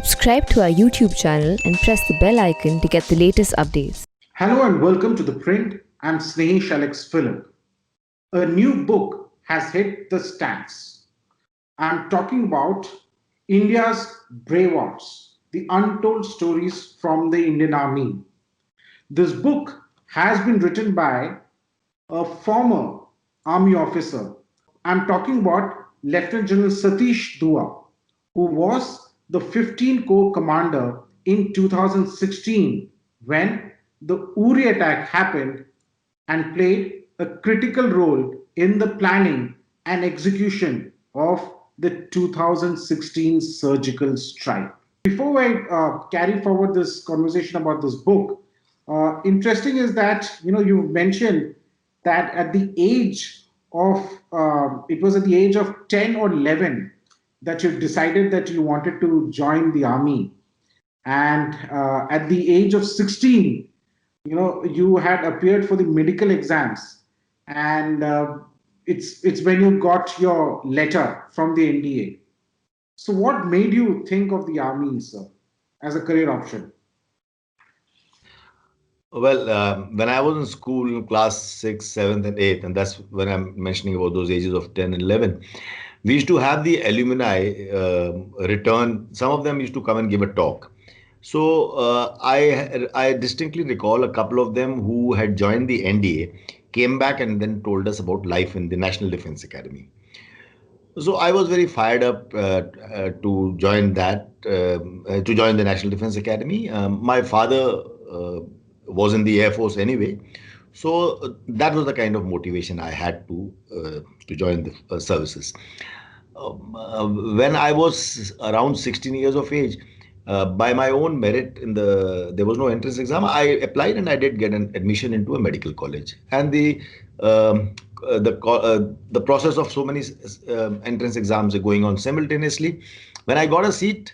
Subscribe to our YouTube channel and press the bell icon to get the latest updates. Hello and welcome to The Print. I'm Snehesh Alex Philip. A new book has hit the stands. I'm talking about India's Bravehearts, the untold stories from the Indian Army. This book has been written by a former army officer. I'm talking about Lieutenant General Satish Dua, who was the 15 Corps commander in 2016 when the Uri attack happened and played a critical role in the planning and execution of the 2016 surgical strike. Before I carry forward this conversation about this book, interesting is that you mentioned that at the age of it was at the age of 10 or 11 that you decided that you wanted to join the army, and at the age of 16 you had appeared for the medical exams, and it's when you got your letter from the NDA. So what made you think of the army, sir, as a career option? Well, when I was in school in class 6th, 7th, and 8th, and that's when I'm mentioning about those ages of 10 and 11, we used to have the alumni return. Some of them used to come and give a talk. So I distinctly recall a couple of them who had joined the NDA, came back and then told us about life in the National Defense Academy. So I was very fired up to join to join the National Defense Academy. My father was in the Air Force anyway, so that was the kind of motivation I had to join the services. When I was around 16 years of age, by my own merit, there was no entrance exam. I applied and I did get an admission into a medical college. And the process of so many entrance exams are going on simultaneously. When I got a seat,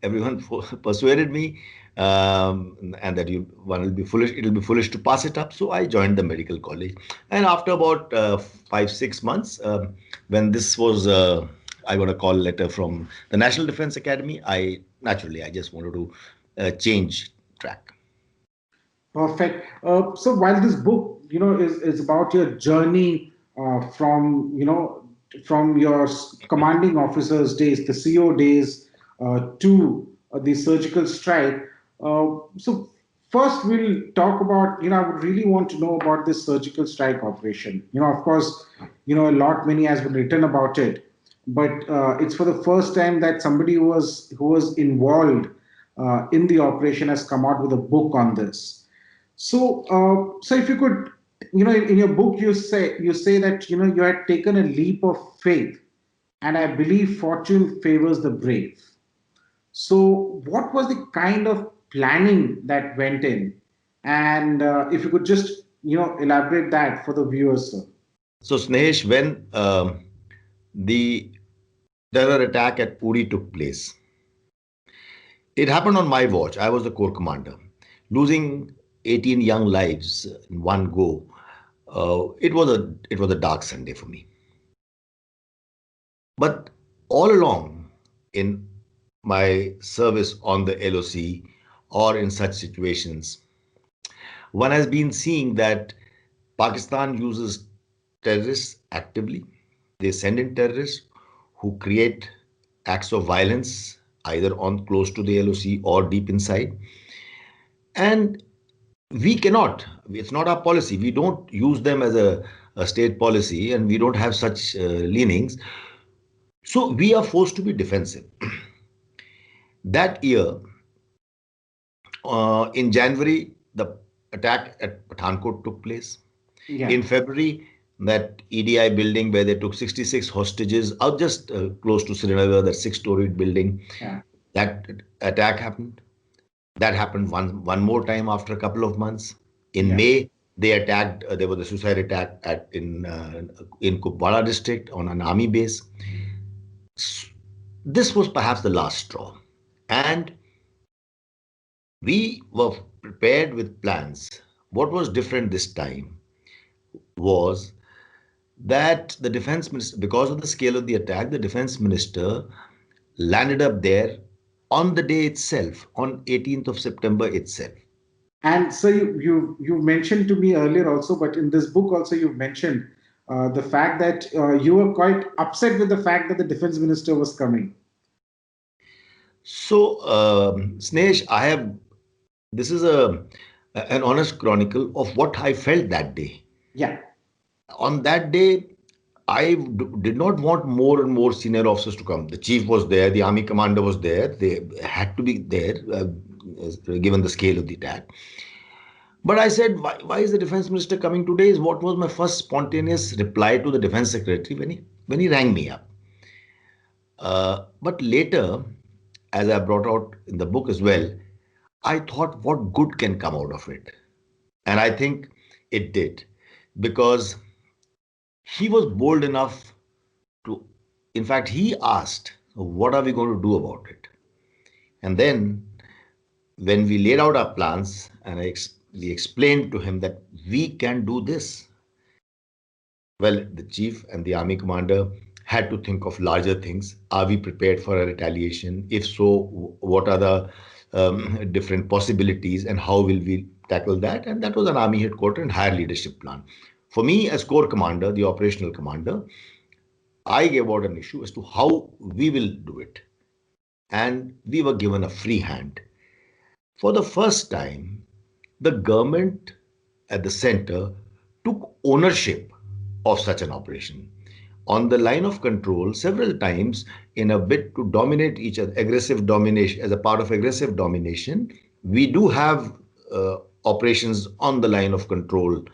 everyone persuaded me, and that one will be foolish. It will be foolish to pass it up. So I joined the medical college, and after about 5-6 months, when this was I got a call letter from the National Defense Academy. I just wanted to change track. Perfect. So while this book, is about your journey from your commanding officers days, the CO days, to the surgical strike. So first we'll talk about, I would really want to know about this surgical strike operation. Of course, many has been written about it, but it's for the first time that somebody who was involved in the operation has come out with a book on this. So if you could, in your book you say that you had taken a leap of faith, and I believe fortune favors the brave. So what was the kind of planning that went in, and if you could just elaborate that for the viewers, sir. So Snehesh, when the terror attack at Uri took place, it happened on my watch. I was the Corps commander, losing 18 young lives in one go. It was a dark Sunday for me. But all along in my service on the LOC or in such situations, one has been seeing that Pakistan uses terrorists actively. They send in terrorists who create acts of violence either on close to the LOC or deep inside. And we cannot, it's not our policy. We don't use them as a state policy, and we don't have such leanings. So we are forced to be defensive. That year, in January, the attack at Pathankot took place. Yeah. In February, that EDI building where they took 66 hostages out just close to Srinagar, that 6-storied building, Yeah. that attack happened. That happened one more time after a couple of months. In May, they attacked. There was a suicide attack in Kupwara district on an army base. This was perhaps the last straw, and we were prepared with plans. What was different this time was that the defense minister, because of the scale of the attack, the defense minister landed up there on the day itself, on 18th of September itself. And so you mentioned to me earlier also, but in this book also you've mentioned the fact that you were quite upset with the fact that the defense minister was coming. So, Snesh, this is an honest chronicle of what I felt that day. Yeah. On that day, did not want more and more senior officers to come. The chief was there, the army commander was there. They had to be there, given the scale of the attack. But I said, why is the defense minister coming today? Is what was my first spontaneous reply to the defense secretary when he rang me up. But later, as I brought out in the book as well, I thought, what good can come out of it? And I think it did, because he was bold enough to, in fact, he asked, what are we going to do about it? And then when we laid out our plans and we explained to him that we can do this, well, the chief and the army commander had to think of larger things. Are we prepared for a retaliation? If so, what are the different possibilities and how will we tackle that? And that was an army headquarters and higher leadership plan. For me, as corps commander, the operational commander, I gave out an issue as to how we will do it. And we were given a free hand. For the first time, the government at the center took ownership of such an operation. On the line of control, several times, in a bid to dominate each other, aggressive domination, as a part of aggressive domination, we do have operations on the line of control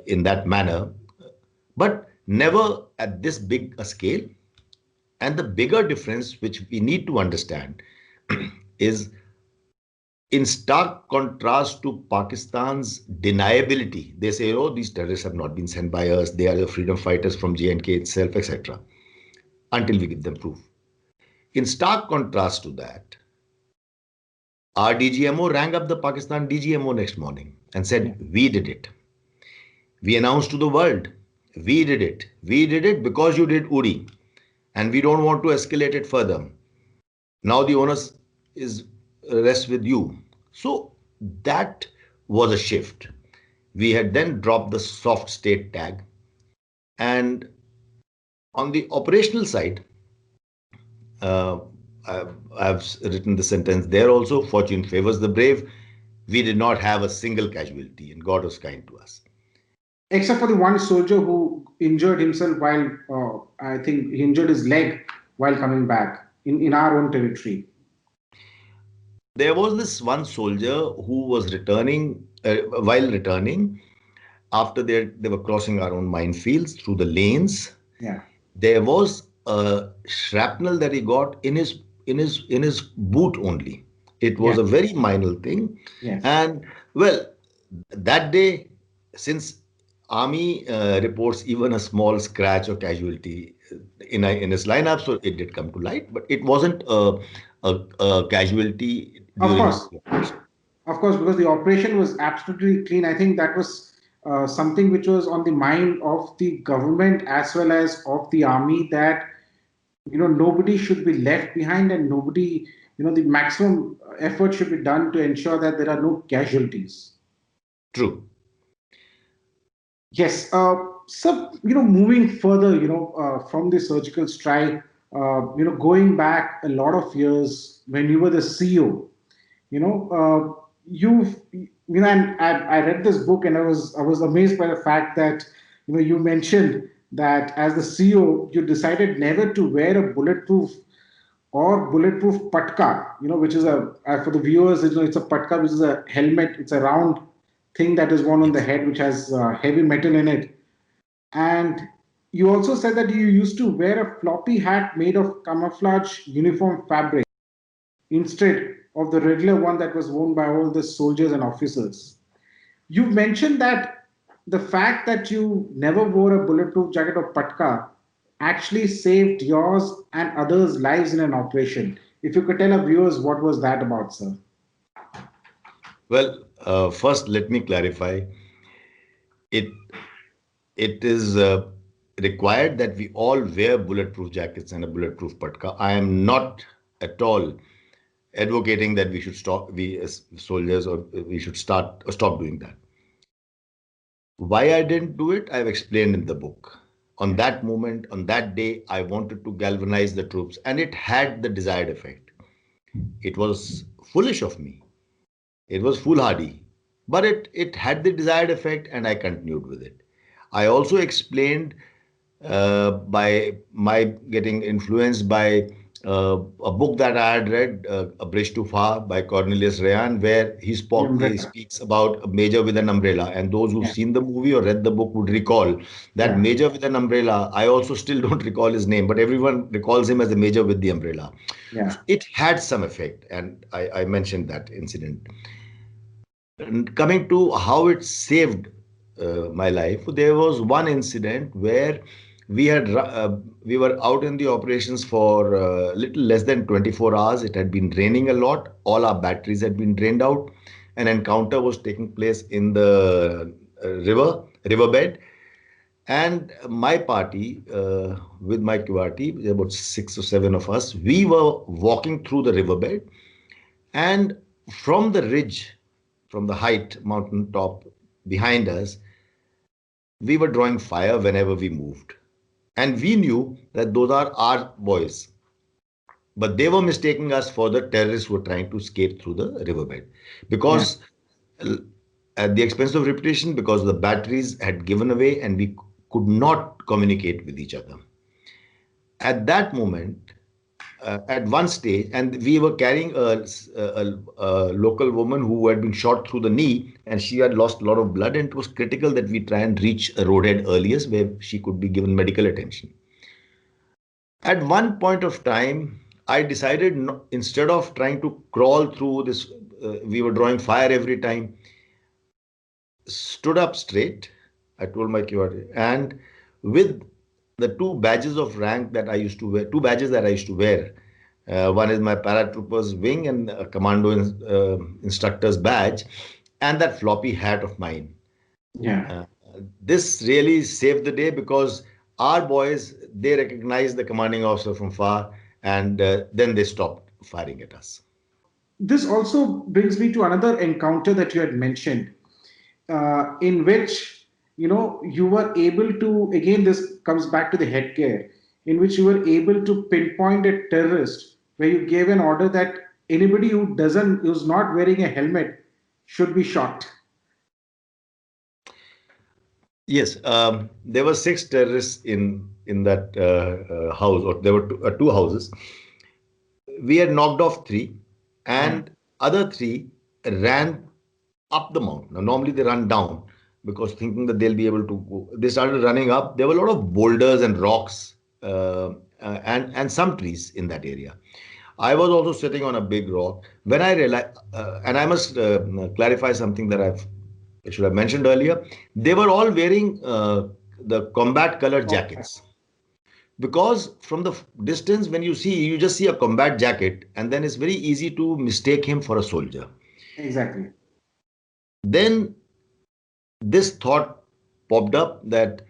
in that manner, but never at this big a scale. And the bigger difference, which we need to understand, is in stark contrast to Pakistan's deniability. They say, oh, these terrorists have not been sent by us. They are the freedom fighters from J&K itself, etc. Until we give them proof. In stark contrast to that, our DGMO rang up the Pakistan DGMO next morning and said, we did it. We announced to the world, we did it. We did it because you did Uri. And we don't want to escalate it further. Now the onus rests with you. So that was a shift. We had then dropped the soft state tag. And on the operational side, I've written the sentence there also, fortune favors the brave. We did not have a single casualty and God was kind to us. Except for the one soldier who injured himself while, I think he injured his leg while coming back in our own territory. There was this one soldier who was returning, while returning, after they were crossing our own minefields through the lanes. Yeah. There was a shrapnel that he got in his boot only. It was a very minor thing. Yes. And well, that day, since Army reports even a small scratch or casualty in his lineup, so it did come to light, but it wasn't a casualty during the operation. Of course, because the operation was absolutely clean. I think that was something which was on the mind of the government as well as of the army, that nobody should be left behind and nobody, the maximum effort should be done to ensure that there are no casualties. True. Yes. So, moving further, from the surgical strike, going back a lot of years when you were the CEO, and I read this book and I was amazed by the fact that, you mentioned that as the CEO, you decided never to wear a bulletproof patka, which is for the viewers, it's a patka, which is a helmet. It's a round thing that is worn on the head, which has heavy metal in it. And you also said that you used to wear a floppy hat made of camouflage uniform fabric instead of the regular one that was worn by all the soldiers and officers. You mentioned that the fact that you never wore a bulletproof jacket or patka actually saved yours and others' lives in an operation. If you could tell our viewers, what was that about, sir? Well, first, let me clarify. It is required that we all wear bulletproof jackets and a bulletproof patka. I am not at all advocating that we should stop, we as soldiers, or we should stop doing that. Why I didn't do it, I've explained in the book. On that moment, on that day, I wanted to galvanize the troops, and it had the desired effect. It was foolish of me. It was foolhardy, but it had the desired effect, and I continued with it. I also explained by my getting influenced by a book that I had read, A Bridge Too Far by Cornelius Rayan, where he speaks about a major with an umbrella. And those who've Yeah. seen the movie or read the book would recall that Yeah. major with an umbrella. I also still don't recall his name, but everyone recalls him as the major with the umbrella. Yeah. It had some effect, and I mentioned that incident. And coming to how it saved my life, there was one incident where we were out in the operations for little less than 24 hours. It had been raining a lot. All our batteries had been drained out. An encounter was taking place in the riverbed. And my party, with my QRT, about 6 or 7 of us, we were walking through the riverbed, and from the ridge, from the height, mountain top behind us, we were drawing fire whenever we moved. And we knew that those are our boys. But they were mistaking us for the terrorists who were trying to escape through the riverbed. Yeah. Because at the expense of reputation, because the batteries had given away and we could not communicate with each other. At that moment, at one stage, and we were carrying a local woman who had been shot through the knee, and she had lost a lot of blood, and it was critical that we try and reach a roadhead earliest where she could be given medical attention. At one point of time, I decided, instead of trying to crawl through this, we were drawing fire every time, stood up straight. I told my QRT, and with the two badges of rank that I used to wear, two badges that I used to wear. One is my paratroopers wing and a commando instructor's badge, and that floppy hat of mine. Yeah. This really saved the day because our boys, they recognized the commanding officer from far, and then they stopped firing at us. This also brings me to another encounter that you had mentioned, in which you were able to, again this comes back to the headgear, in which you were able to pinpoint a terrorist, where you gave an order that anybody who's not wearing a helmet should be shot. Yes, there were 6 terrorists in that house, or there were two houses. We had knocked off 3, Yeah. and other 3 ran up the mountain. Now, normally they run down because thinking that they'll be able to go. They started running up. There were a lot of boulders and rocks, and some trees in that area. I was also sitting on a big rock when I realized, and I must clarify something that I should have mentioned earlier. They were all wearing the combat colored jackets, because from the distance, when you just see a combat jacket, and then it's very easy to mistake him for a soldier. Exactly. Then this thought popped up that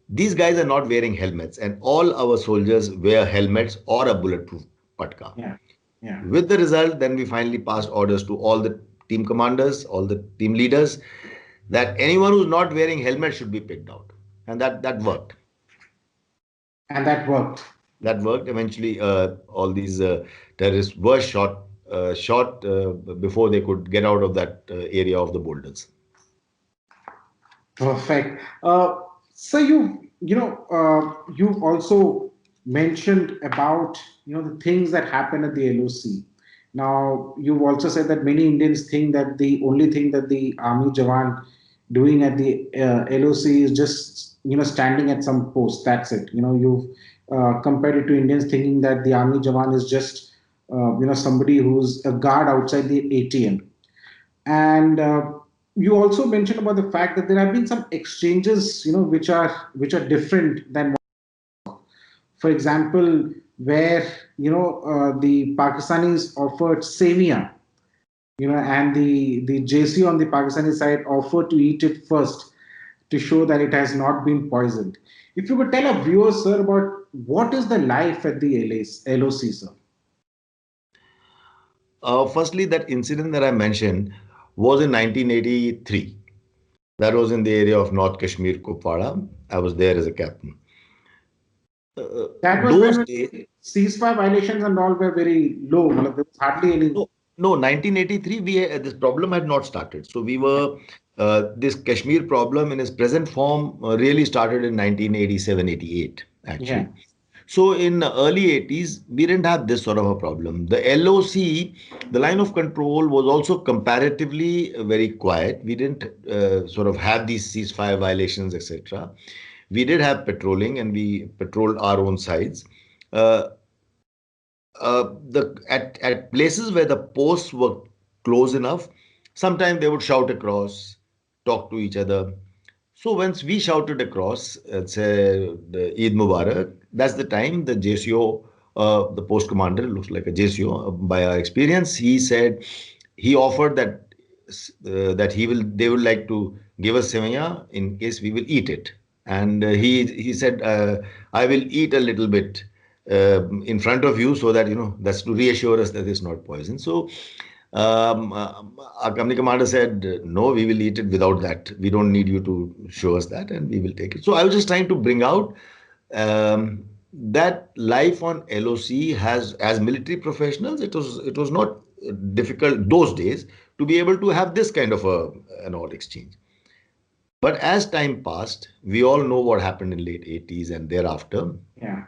these guys are not wearing helmets, and all our soldiers wear helmets or a bulletproof patka. Yeah. Yeah. With the result, then we finally passed orders to all the team commanders, all the team leaders, that anyone who's not wearing helmet should be picked out, and that worked. And that worked. That worked. Eventually, all these terrorists were shot before they could get out of that area of the boulders. Perfect. So you've also mentioned about the things that happen at the LOC. Now you've also said that many Indians think that the only thing that the army jawan doing at the LOC is just standing at some post. That's it. You've compared it to Indians thinking that the army jawan is just somebody who's a guard outside the ATM. And you also mentioned about the fact that there have been some exchanges, which are different than, for example, where the Pakistanis offered sevia, and the JC on the Pakistani side offered to eat it first to show that it has not been poisoned. If you would tell our viewers, sir, about what is the life at the LOC, sir. Firstly, that incident that I mentioned was in 1983. That was in the area of North Kashmir, Kupwara. I was there as a captain. That was Those when days, ceasefire violations and all were very low. Matlab, there was hardly any. no, no, 1983, this problem had not started. So we were, this Kashmir problem in its present form really started in 1987, 88, Yeah, actually. So in the early 80s, we didn't have this sort of a problem. The LOC, the line of control, was also comparatively very quiet. We didn't sort of have these ceasefire violations, etc. We did have patrolling, and we patrolled our own sides. Uh, at places where the posts were close enough, sometimes they would shout across, talk to each other. So once we shouted across and say the Eid Mubarak, that's the time the JCO, the post commander, looks like a JCO by our experience. He said he offered that they would like to give us sevaya in case we will eat it, and he said I will eat a little bit in front of you so that that's to reassure us that it's not poison. So our company commander said, no, we will eat it without that. We don't need you to show us that, and we will take it. So I was just trying to bring out that life on LOC has, as military professionals, it was not difficult those days to be able to have this kind of an odd exchange. But as time passed, we all know what happened in late 80s and thereafter. yeah.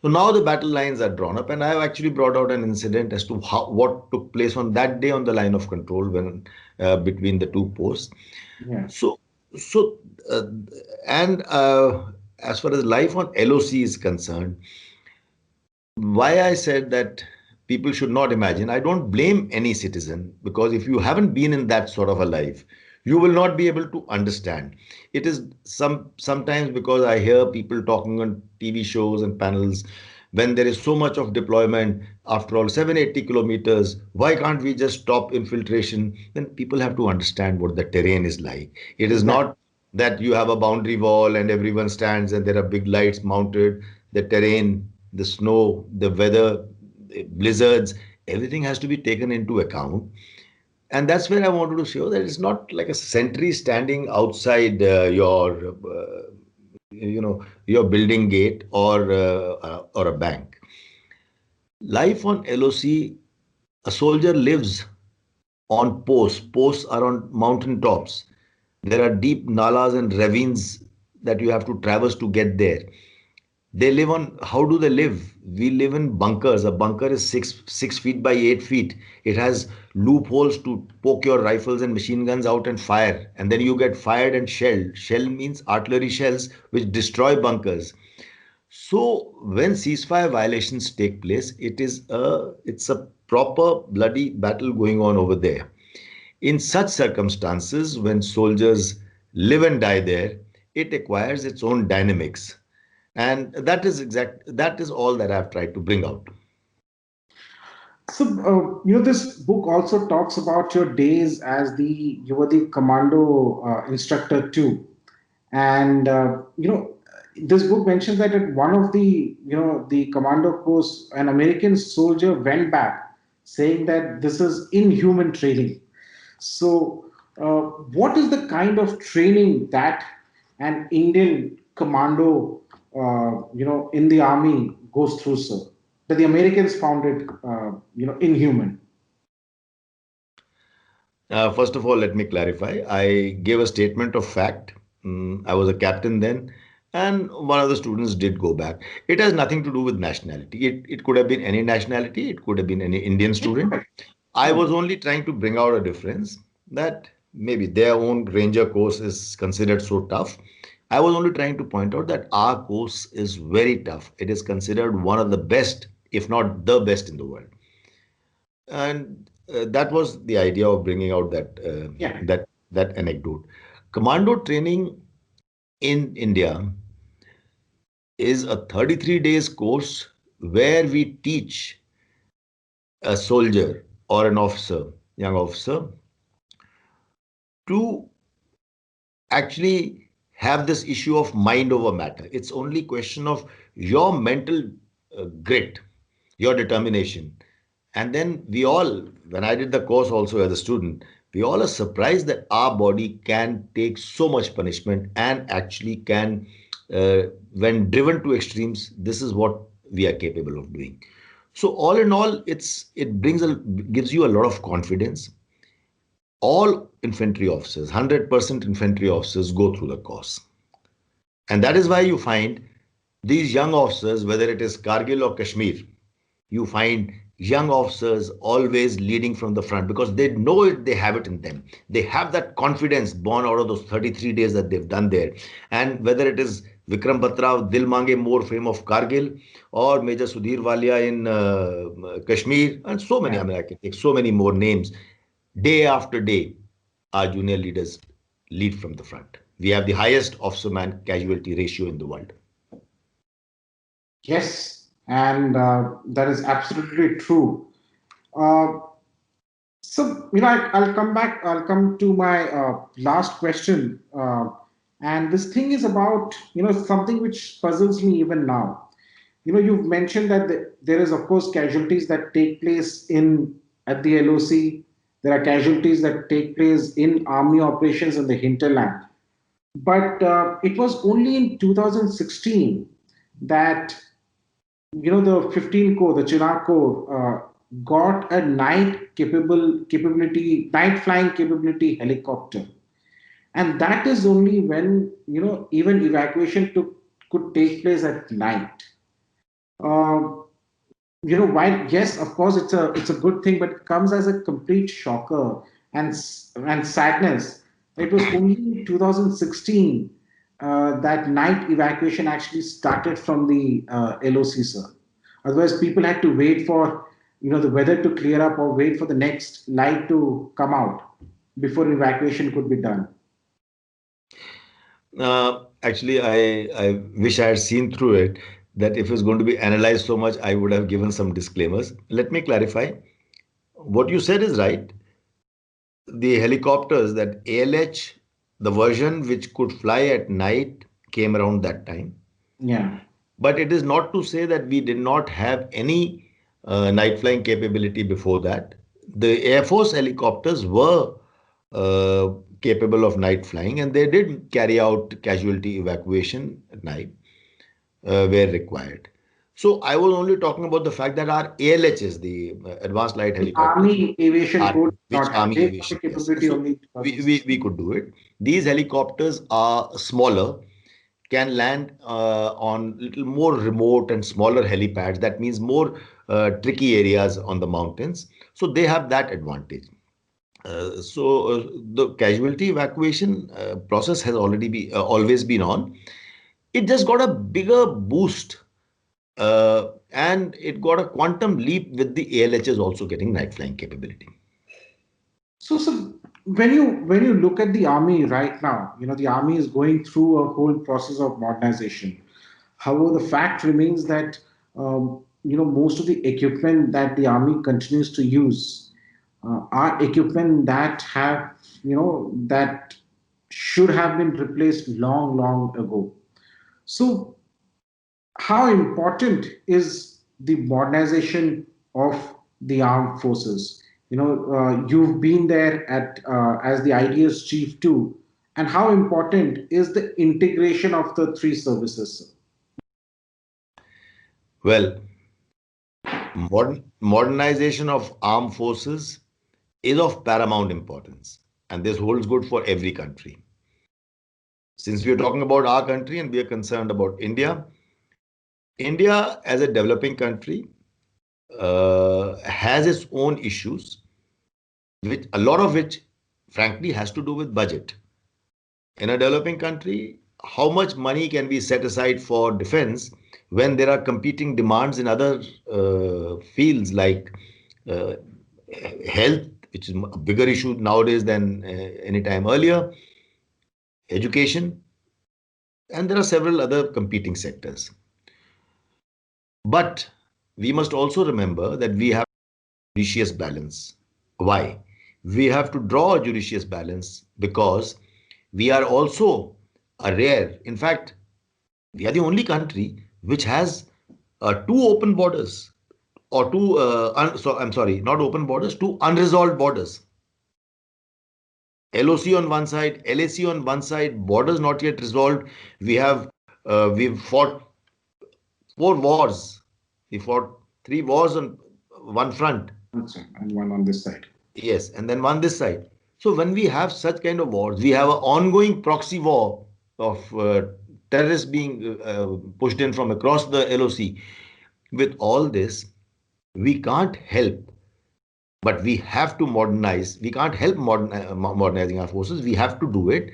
So now the battle lines are drawn up, and I have actually brought out an incident as to what took place on that day on the line of control when between the two posts. Yeah. So, so, uh, and as far as life on LOC is concerned, why I said that people should not imagine, I don't blame any citizen, because if you haven't been in that sort of a life, you will not be able to understand. It is sometimes because I hear people talking on TV shows and panels, when there is so much of deployment, after all 780 kilometers, why can't we just stop infiltration? Then people have to understand what the terrain is like. It is Exactly. not that you have a boundary wall and everyone stands and there are big lights mounted. The terrain, the snow, the weather, the blizzards, everything has to be taken into account. And that's where I wanted to show that it's not like a sentry standing outside your building gate or a bank. Life on LOC, a soldier lives on posts. Posts are on mountain tops. There are deep nalas and ravines that you have to traverse to get there. They live on, how do they live? We live in bunkers. A bunker is six feet by 8 feet. It has loopholes to poke your rifles and machine guns out and fire. And then you get fired and shelled. Shell means artillery shells which destroy bunkers. So when ceasefire violations take place, it's a proper bloody battle going on over there. In such circumstances, when soldiers live and die there, it acquires its own dynamics. And that is all that I've tried to bring out. So, this book also talks about your days as you were the commando instructor too. And, this book mentions that at one of the commando posts, an American soldier went back saying that this is inhuman training. So, what is the kind of training that an Indian commando, in the army goes through, sir? That the Americans found it, inhuman. First of all, let me clarify. I gave a statement of fact. I was a captain then, and one of the students did go back. It has nothing to do with nationality. It could have been any nationality, it could have been any Indian student. I was only trying to bring out a difference that maybe their own ranger course is considered so tough. I was only trying to point out that our course is very tough. It is considered one of the best, if not the best in the world. And that was the idea of bringing out Yeah. that anecdote. Commando training in India is a 33 days course where we teach a soldier or an officer, young officer, to actually have this issue of mind over matter. It's only question of your mental grit, your determination, And then we all, when I did the course also as a student, we all are surprised that our body can take so much punishment and actually can, when driven to extremes, this is what we are capable of doing. So all in all, it gives you a lot of confidence. All infantry officers, 100% infantry officers go through the course. And that is why you find these young officers, whether it is Kargil or Kashmir, you find young officers always leading from the front because they know it, they have it in them. They have that confidence born out of those 33 days that they've done there. And whether it is Vikram Batra, Dil Mange More, fame of Kargil, or Major Sudhir Walia in Kashmir, and so many, I mean, I can take so many more names. Day after day, our junior leaders lead from the front. We have the highest officer-man casualty ratio in the world. Yes, and that is absolutely true. Uh, I'll come back. I'll come to my last question. And this thing is about, something which puzzles me even now. You've mentioned that there is, of course, casualties that take place in at the LOC. There are casualties that take place in army operations in the hinterland. But it was only in 2016 that the 15 Corps, the Chinnar Corps, got a night flying capability helicopter, and that is only when even evacuation could take place at night. Uh, why? Yes, of course, it's a good thing, but it comes as a complete shocker and sadness. It was only in 2016 that night evacuation actually started from the LOC, sir. Otherwise, people had to wait for the weather to clear up or wait for the next light to come out before evacuation could be done. Actually, I wish I had seen through it that if it's going to be analyzed so much, I would have given some disclaimers. Let me clarify. What you said is right. The helicopters, that ALH, the version which could fly at night, came around that time. Yeah. But it is not to say that we did not have any night flying capability before that. The Air Force helicopters were uh, capable of night flying, and they did carry out casualty evacuation at night where required. So I was only talking about the fact that our ALHs, the Advanced Light The Helicopters, Army Aviation Code which not have. Army They got the Aviation, yes. capability So only in we 2016. could do it. These helicopters are smaller, can land on little more remote and smaller helipads. That means more tricky areas on the mountains. So they have that advantage. The casualty evacuation process has always been on. It just got a bigger boost, and it got a quantum leap with the ALHs also getting night flying capability. So when you look at the army right now, the army is going through a whole process of modernization. However, the fact remains that most of the equipment that the army continues to use are equipment that have that should have been replaced long, long ago. So how important is the modernization of the armed forces? You've been there at as the IDS chief too, and how important is the integration of the three services? Well, modernization of armed forces is of paramount importance, and this holds good for every country. Since we are talking about our country and we are concerned about India, India as a developing country has its own issues, which a lot of which, frankly, has to do with budget. In a developing country, how much money can be set aside for defense when there are competing demands in other fields like uh, health, which is a bigger issue nowadays than any time earlier, education, and there are several other competing sectors. But we must also remember that we have a judicious balance. Why? We have to draw a judicious balance because we are also a rare, in fact, we are the only country which has two open borders. or two, so I'm sorry, not open borders, two unresolved borders. LOC on one side, LAC on one side, borders not yet resolved. We've fought 4 wars. We fought 3 wars on one front. And one on this side. Yes, and then one this side. So when we have such kind of wars, we have an ongoing proxy war of terrorists being pushed in from across the LOC. With all this, we can't help, but we have to modernize. We can't help modernizing our forces. We have to do it.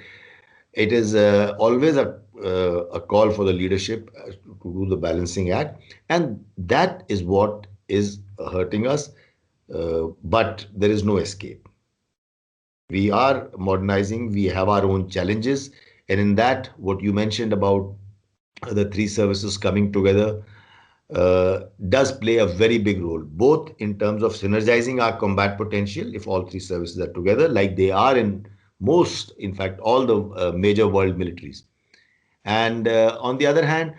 It is always a call for the leadership to do the balancing act, and that is what is hurting us. But there is no escape. We are modernizing. We have our own challenges, and in that, what you mentioned about the three services coming together does play a very big role, both in terms of synergizing our combat potential, if all three services are together, like they are in most, in fact, all the major world militaries. And on the other hand,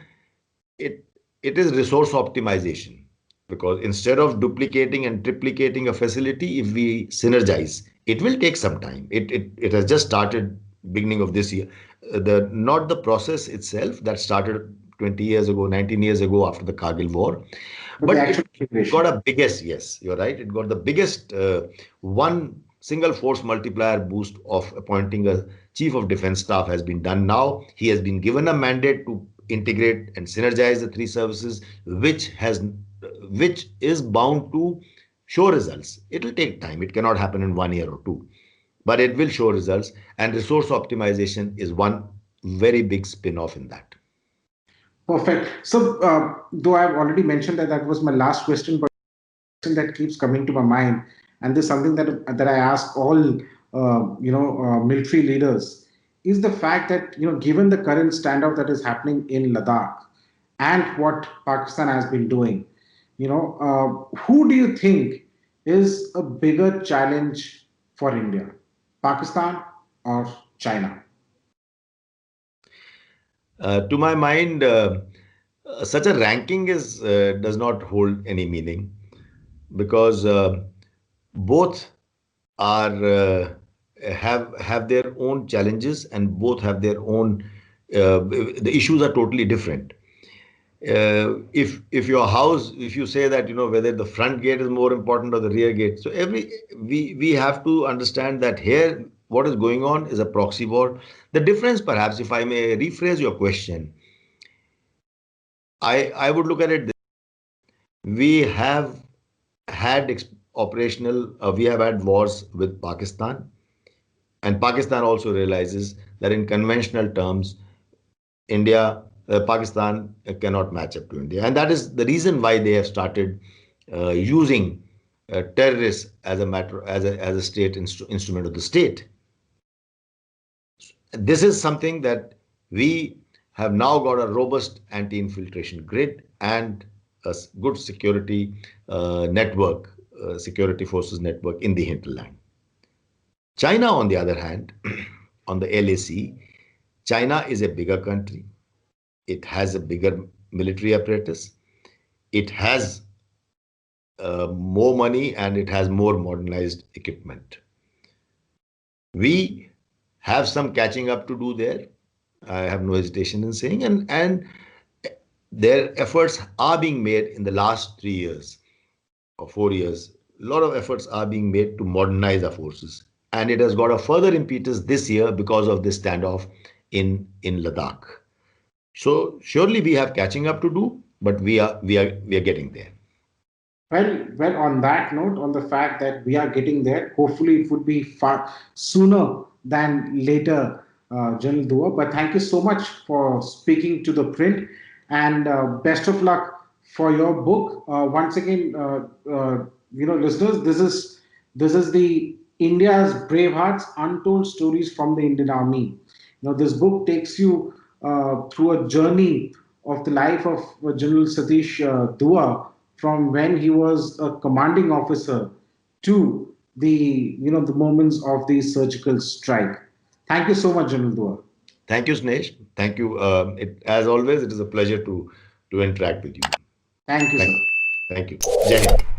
it it is resource optimization, because instead of duplicating and triplicating a facility, if we synergize, it will take some time. It has just started beginning of this year. Not the process itself that started 20 years ago, 19 years ago after the Kargil War, But the but actual it integration. got a biggest, yes, you're right. It got the biggest one single force multiplier boost of appointing a chief of defense staff has been done now. He has been given a mandate to integrate and synergize the three services, which is bound to show results. It will take time. It cannot happen in 1 year or two, but it will show results. And resource optimization is one very big spin-off in that. Perfect. So, though I've already mentioned that that was my last question, but that keeps coming to my mind, and this is something that I ask all military leaders, is the fact that given the current standoff that is happening in Ladakh and what Pakistan has been doing, who do you think is a bigger challenge for India, Pakistan or China? To my mind, such a ranking is does not hold any meaning, because both are have their own challenges, and both have their own the issues are totally different. If your house, if you say that whether the front gate is more important or the rear gate, so we have to understand that here what is going on is a proxy war. The difference, perhaps, if I may rephrase your question, I would look at it this: we have had operational, we have had wars with Pakistan, and Pakistan also realizes that in conventional terms, India, Pakistan cannot match up to India, and that is the reason why they have started using terrorists as a matter, as a state instrument of the state. This is something that we have now got a robust anti-infiltration grid and a good security network, security forces network in the hinterland. China, on the other hand, on the LAC, China is a bigger country. It has a bigger military apparatus. It has more money, and it has more modernized equipment. We have some catching up to do there. I have no hesitation in saying, and their efforts are being made in the last 3 years or 4 years. A lot of efforts are being made to modernize our forces, and it has got a further impetus this year because of this standoff in Ladakh. So surely we have catching up to do, but we are getting there. Well, on that note, on the fact that we are getting there, hopefully it would be far sooner than later, General Dua. But thank you so much for speaking to the print, and best of luck for your book. Once again, listeners, this is the India's Brave Hearts: Untold Stories from the Indian Army. This book takes you through a journey of the life of General Satish Dua, from when he was a commanding officer to the moments of the surgical strike. Thank you so much, General Dua. Thank you, Snesh. Thank you. As always, it is a pleasure to interact with you. Thank you, Thank sir. you. Thank you. Jai Hind.